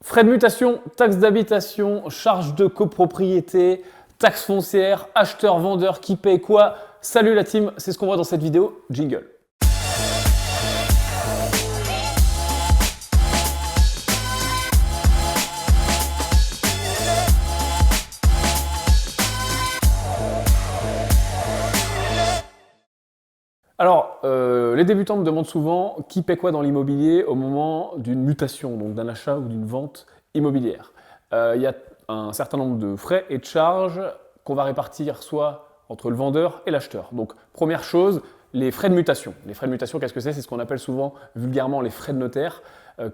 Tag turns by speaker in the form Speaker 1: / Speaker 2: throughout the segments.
Speaker 1: Frais de mutation, taxe d'habitation, charges de copropriété, taxe foncière, acheteur-vendeur, qui paye quoi? Salut la team, c'est ce qu'on voit dans cette vidéo. Jingle. Alors, les débutants me demandent souvent qui paie quoi dans l'immobilier au moment d'une mutation, donc d'un achat ou d'une vente immobilière. Il y a un certain nombre de frais et de charges qu'on va répartir soit entre le vendeur et l'acheteur. Donc, première chose, les frais de mutation. Les frais de mutation, qu'est-ce que c'est? C'est ce qu'on appelle souvent vulgairement les frais de notaire,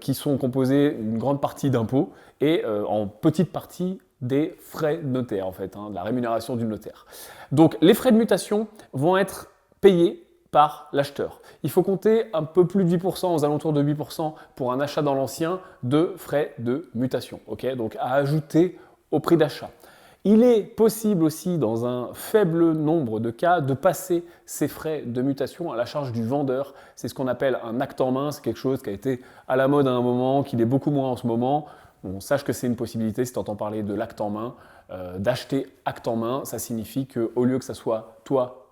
Speaker 1: qui sont composés d'une grande partie d'impôts et en petite partie des frais de notaire, en fait, de la rémunération du notaire. Donc, les frais de mutation vont être payés par l'acheteur. Il faut compter un peu plus de 8%, aux alentours de 8% pour un achat dans l'ancien de frais de mutation. Donc à ajouter au prix d'achat. Il est possible aussi, dans un faible nombre de cas, de passer ces frais de mutation à la charge du vendeur. C'est ce qu'on appelle un acte en main. C'est quelque chose qui a été à la mode à un moment, qui l'est beaucoup moins en ce moment. Bon, sache que c'est une possibilité si tu entends parler de l'acte en main. D'acheter acte en main, ça signifie qu'au lieu que ça soit toi,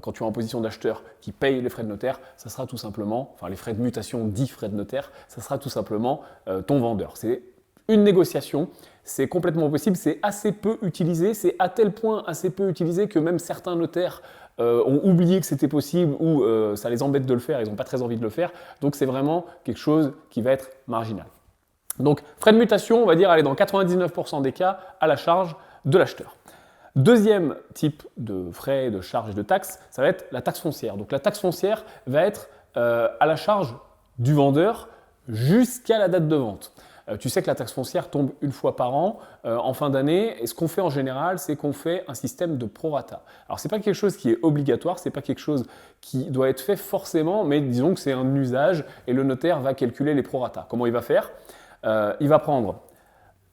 Speaker 1: quand tu es en position d'acheteur qui paye les frais de notaire, ça sera tout simplement, enfin les frais de mutation dits frais de notaire, ça sera tout simplement ton vendeur. C'est une négociation, c'est complètement possible, c'est assez peu utilisé, c'est à tel point assez peu utilisé que même certains notaires ont oublié que c'était possible ou ça les embête de le faire, ils n'ont pas très envie de le faire, donc c'est vraiment quelque chose qui va être marginal. Donc frais de mutation, on va dire, aller dans 99% des cas à la charge de l'acheteur. Deuxième type de frais, de charges et de taxes, ça va être la taxe foncière. Donc la taxe foncière va être à la charge du vendeur jusqu'à la date de vente. Tu sais que la taxe foncière tombe une fois par an en fin d'année, et ce qu'on fait en général, c'est qu'on fait un système de prorata. Alors c'est pas quelque chose qui est obligatoire, c'est pas quelque chose qui doit être fait forcément, mais disons que c'est un usage et le notaire va calculer les proratas. Comment il va faire? Il va prendre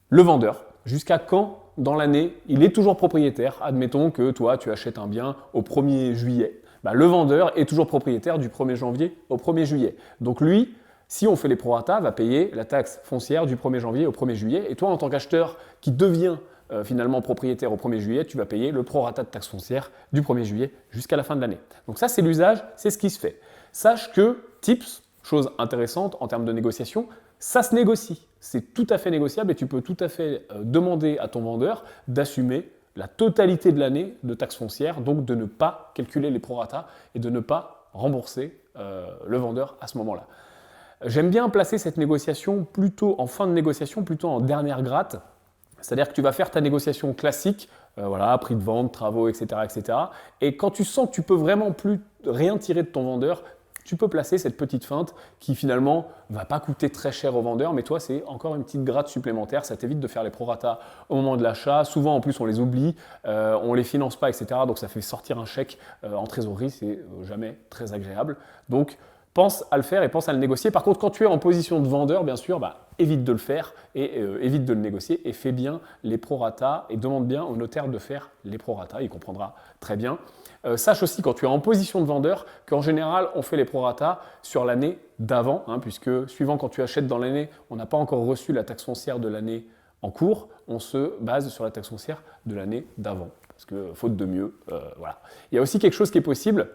Speaker 1: le vendeur, jusqu'à quand dans l'année il est toujours propriétaire. Admettons que toi tu achètes un bien au 1er juillet. Le vendeur est toujours propriétaire du 1er janvier au 1er juillet. Donc lui, si on fait les prorata, va payer la taxe foncière du 1er janvier au 1er juillet. Et toi, en tant qu'acheteur qui devient finalement propriétaire au 1er juillet, tu vas payer le prorata de taxe foncière du 1er juillet jusqu'à la fin de l'année. Donc ça, c'est l'usage, c'est ce qui se fait. Sache que, tips, chose intéressante en termes de négociation, ça se négocie, c'est tout à fait négociable et tu peux tout à fait demander à ton vendeur d'assumer la totalité de l'année de taxe foncière, donc de ne pas calculer les prorata et de ne pas rembourser le vendeur à ce moment-là. J'aime bien placer cette négociation plutôt en fin de négociation, plutôt en dernière gratte, c'est-à-dire que tu vas faire ta négociation classique, prix de vente, travaux, etc., etc. Et quand tu sens que tu peux vraiment plus rien tirer de ton vendeur, tu peux placer cette petite feinte qui finalement ne va pas coûter très cher au vendeur, mais toi c'est encore une petite gratte supplémentaire, ça t'évite de faire les prorata au moment de l'achat. Souvent en plus on les oublie, on ne les finance pas, etc. Donc ça fait sortir un chèque en trésorerie, c'est jamais très agréable. Donc pense à le faire et pense à le négocier. Par contre, quand tu es en position de vendeur, bien sûr, évite de le faire et évite de le négocier et fais bien les prorata et demande bien au notaire de faire les prorata, il comprendra très bien. Sache aussi quand tu es en position de vendeur qu'en général on fait les prorata sur l'année d'avant, puisque suivant quand tu achètes dans l'année, on n'a pas encore reçu la taxe foncière de l'année en cours, on se base sur la taxe foncière de l'année d'avant, parce que faute de mieux, voilà. Il y a aussi quelque chose qui est possible,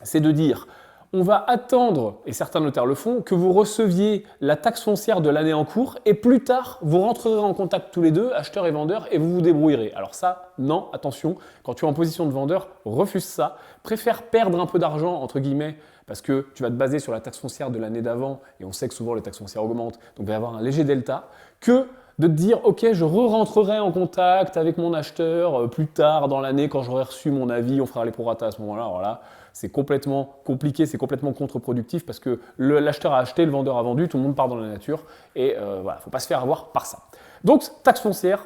Speaker 1: c'est de dire on va attendre, et certains notaires le font, que vous receviez la taxe foncière de l'année en cours et plus tard, vous rentrerez en contact tous les deux, acheteur et vendeur, et vous vous débrouillerez. Alors ça, non, attention, quand tu es en position de vendeur, refuse ça. Préfère perdre un peu d'argent, entre guillemets, parce que tu vas te baser sur la taxe foncière de l'année d'avant, et on sait que souvent les taxes foncières augmentent, donc il va y avoir un léger delta, que de te dire « Ok, je re-rentrerai en contact avec mon acheteur plus tard dans l'année quand j'aurai reçu mon avis, on fera les prorata à ce moment-là. » Alors là, c'est complètement compliqué, c'est complètement contre-productif parce que l'acheteur a acheté, le vendeur a vendu, tout le monde part dans la nature et voilà, il ne faut pas se faire avoir par ça. Donc, taxe foncière,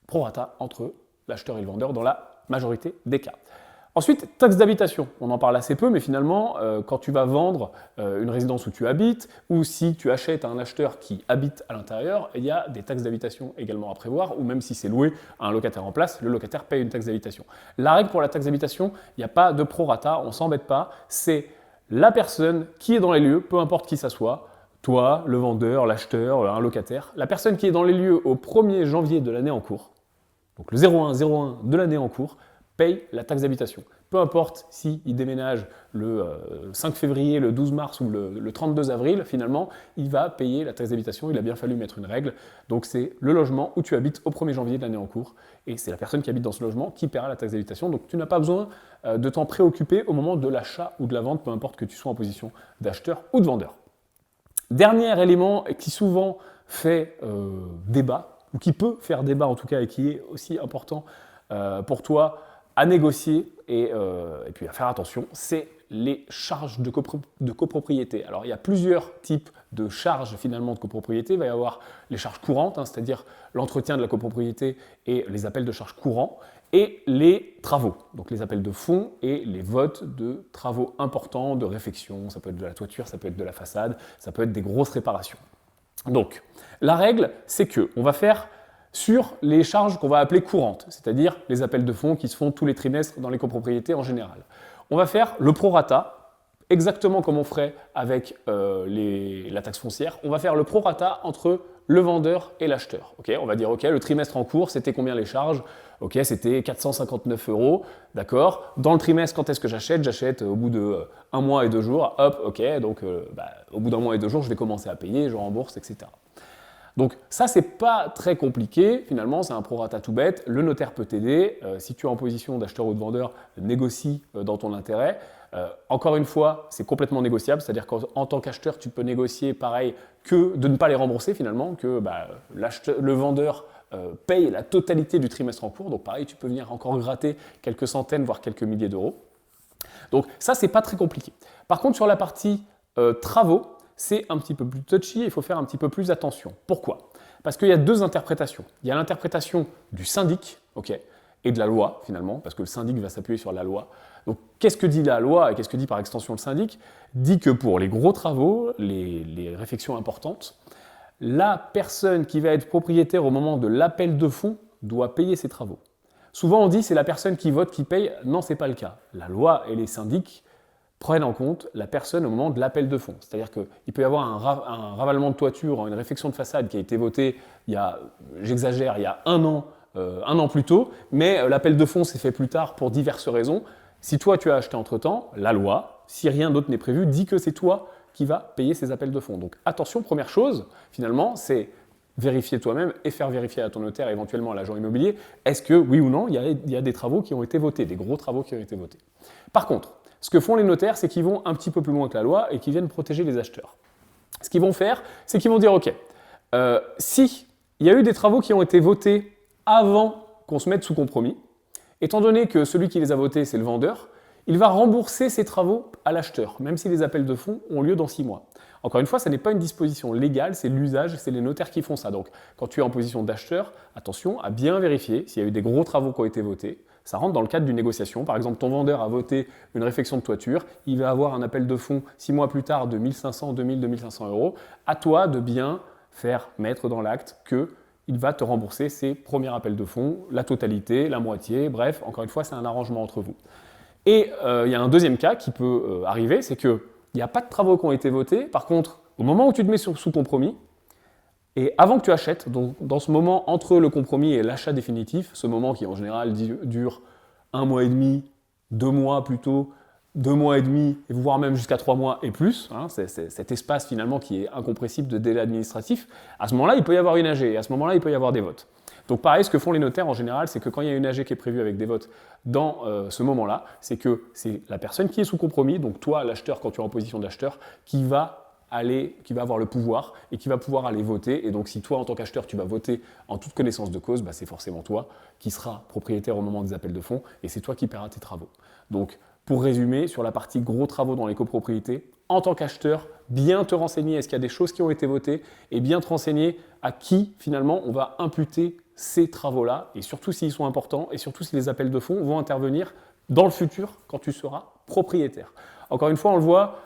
Speaker 1: prorata entre l'acheteur et le vendeur dans la majorité des cas. Ensuite, taxe d'habitation. On en parle assez peu, mais finalement, quand tu vas vendre une résidence où tu habites, ou si tu achètes à un acheteur qui habite à l'intérieur, il y a des taxes d'habitation également à prévoir, ou même si c'est loué à un locataire en place, le locataire paye une taxe d'habitation. La règle pour la taxe d'habitation, il n'y a pas de prorata, on ne s'embête pas, c'est la personne qui est dans les lieux, peu importe qui ça soit, toi, le vendeur, l'acheteur, un locataire, la personne qui est dans les lieux au 1er janvier de l'année en cours, donc le 01-01 de l'année en cours, paye la taxe d'habitation. Peu importe s'il déménage le 5 février, le 12 mars ou le 32 avril, finalement, il va payer la taxe d'habitation. Il a bien fallu mettre une règle. Donc c'est le logement où tu habites au 1er janvier de l'année en cours. Et c'est la personne qui habite dans ce logement qui paiera la taxe d'habitation. Donc tu n'as pas besoin de t'en préoccuper au moment de l'achat ou de la vente, peu importe que tu sois en position d'acheteur ou de vendeur. Dernier élément qui souvent fait débat, ou qui peut faire débat en tout cas, et qui est aussi important pour toi à négocier et puis à faire attention, c'est les charges de copropriété. Alors il y a plusieurs types de charges finalement de copropriété. Il va y avoir les charges courantes, c'est-à-dire l'entretien de la copropriété et les appels de charges courants, et les travaux, donc les appels de fonds et les votes de travaux importants, de réfection, ça peut être de la toiture, ça peut être de la façade, ça peut être des grosses réparations. Donc la règle, c'est qu'on va faire sur les charges qu'on va appeler courantes, c'est-à-dire les appels de fonds qui se font tous les trimestres dans les copropriétés en général. On va faire le prorata, exactement comme on ferait avec la taxe foncière. On va faire le prorata entre le vendeur et l'acheteur. Okay, on va dire, ok, le trimestre en cours, c'était combien les charges? Ok, c'était 459 €, d'accord. Dans le trimestre, quand est-ce que j'achète? J'achète au bout de 1 mois et 2 jours. Hop, ok, donc au bout d'1 mois et 2 jours, je vais commencer à payer, je rembourse, etc. Donc ça, c'est pas très compliqué, finalement, c'est un prorata tout bête. Le notaire peut t'aider. Si tu es en position d'acheteur ou de vendeur, négocie dans ton intérêt. Encore une fois, c'est complètement négociable, c'est-à-dire qu'en tant qu'acheteur, tu peux négocier pareil que de ne pas les rembourser finalement, que le vendeur paye la totalité du trimestre en cours. Donc pareil, tu peux venir encore gratter quelques centaines, voire quelques milliers d'euros. Donc ça, c'est pas très compliqué. Par contre, sur la partie travaux, c'est un petit peu plus touchy et il faut faire un petit peu plus attention. Pourquoi? Parce qu'il y a deux interprétations. Il y a l'interprétation du syndic, ok, et de la loi finalement, parce que le syndic va s'appuyer sur la loi. Donc qu'est-ce que dit la loi et qu'est-ce que dit par extension le syndic? Dit que pour les gros travaux, les réfections importantes, la personne qui va être propriétaire au moment de l'appel de fonds doit payer ses travaux. Souvent on dit c'est la personne qui vote qui paye. Non, ce n'est pas le cas. La loi et les syndics prennent en compte la personne au moment de l'appel de fonds. C'est-à-dire qu'il peut y avoir un ravalement de toiture, une réfection de façade qui a été votée il y a, j'exagère, il y a un an plus tôt, mais l'appel de fonds s'est fait plus tard pour diverses raisons. Si toi tu as acheté entre-temps, la loi, si rien d'autre n'est prévu, dit que c'est toi qui vas payer ces appels de fonds. Donc attention, première chose, finalement, c'est vérifier toi-même et faire vérifier à ton notaire, éventuellement à l'agent immobilier, est-ce que, oui ou non, il y a des travaux qui ont été votés, des gros travaux qui ont été votés. Par contre, ce que font les notaires, c'est qu'ils vont un petit peu plus loin que la loi et qu'ils viennent protéger les acheteurs. Ce qu'ils vont faire, c'est qu'ils vont dire, ok, si il y a eu des travaux qui ont été votés avant qu'on se mette sous compromis, étant donné que celui qui les a votés, c'est le vendeur, il va rembourser ces travaux à l'acheteur, même si les appels de fonds ont lieu dans 6 mois. Encore une fois, ce n'est pas une disposition légale, c'est l'usage, c'est les notaires qui font ça. Donc, quand tu es en position d'acheteur, attention à bien vérifier s'il y a eu des gros travaux qui ont été votés. Ça rentre dans le cadre d'une négociation. Par exemple, ton vendeur a voté une réfection de toiture, il va avoir un appel de fonds 6 mois plus tard de 1500, 2000, 2500 €. À toi de bien faire mettre dans l'acte qu'il va te rembourser ses premiers appels de fonds, la totalité, la moitié, bref, encore une fois, c'est un arrangement entre vous. Et il y a un deuxième cas qui peut arriver, c'est qu'il n'y a pas de travaux qui ont été votés. Par contre, au moment où tu te mets sous compromis, et avant que tu achètes, donc dans ce moment entre le compromis et l'achat définitif, ce moment qui en général dure 1 mois et demi, 2 mois plutôt, 2 mois et demi, voire même jusqu'à 3 mois et plus, hein, c'est cet espace finalement qui est incompressible de délai administratif, à ce moment-là, il peut y avoir une AG, et à ce moment-là, il peut y avoir des votes. Donc pareil, ce que font les notaires en général, c'est que quand il y a une AG qui est prévue avec des votes dans ce moment-là, c'est que c'est la personne qui est sous compromis, donc toi, l'acheteur, quand tu es en position d'acheteur, qui va avoir le pouvoir et qui va pouvoir aller voter. Et donc si toi, en tant qu'acheteur, tu vas voter en toute connaissance de cause, c'est forcément toi qui seras propriétaire au moment des appels de fonds et c'est toi qui paieras tes travaux. Donc pour résumer, sur la partie gros travaux dans les copropriétés, en tant qu'acheteur, bien te renseigner est-ce qu'il y a des choses qui ont été votées et bien te renseigner à qui finalement on va imputer ces travaux-là et surtout s'ils sont importants et surtout si les appels de fonds vont intervenir dans le futur quand tu seras propriétaire. Encore une fois, on le voit,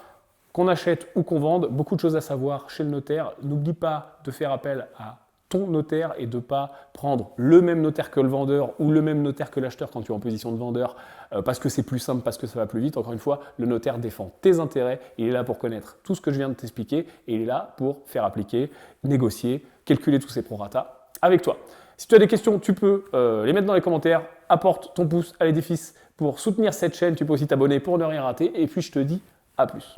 Speaker 1: qu'on achète ou qu'on vende, beaucoup de choses à savoir chez le notaire. N'oublie pas de faire appel à ton notaire et de ne pas prendre le même notaire que le vendeur ou le même notaire que l'acheteur quand tu es en position de vendeur parce que c'est plus simple, parce que ça va plus vite. Encore une fois, le notaire défend tes intérêts, il est là pour connaître tout ce que je viens de t'expliquer et il est là pour faire appliquer, négocier, calculer tous ces prorata avec toi. Si tu as des questions, tu peux les mettre dans les commentaires, apporte ton pouce à l'édifice pour soutenir cette chaîne, tu peux aussi t'abonner pour ne rien rater et puis je te dis à plus.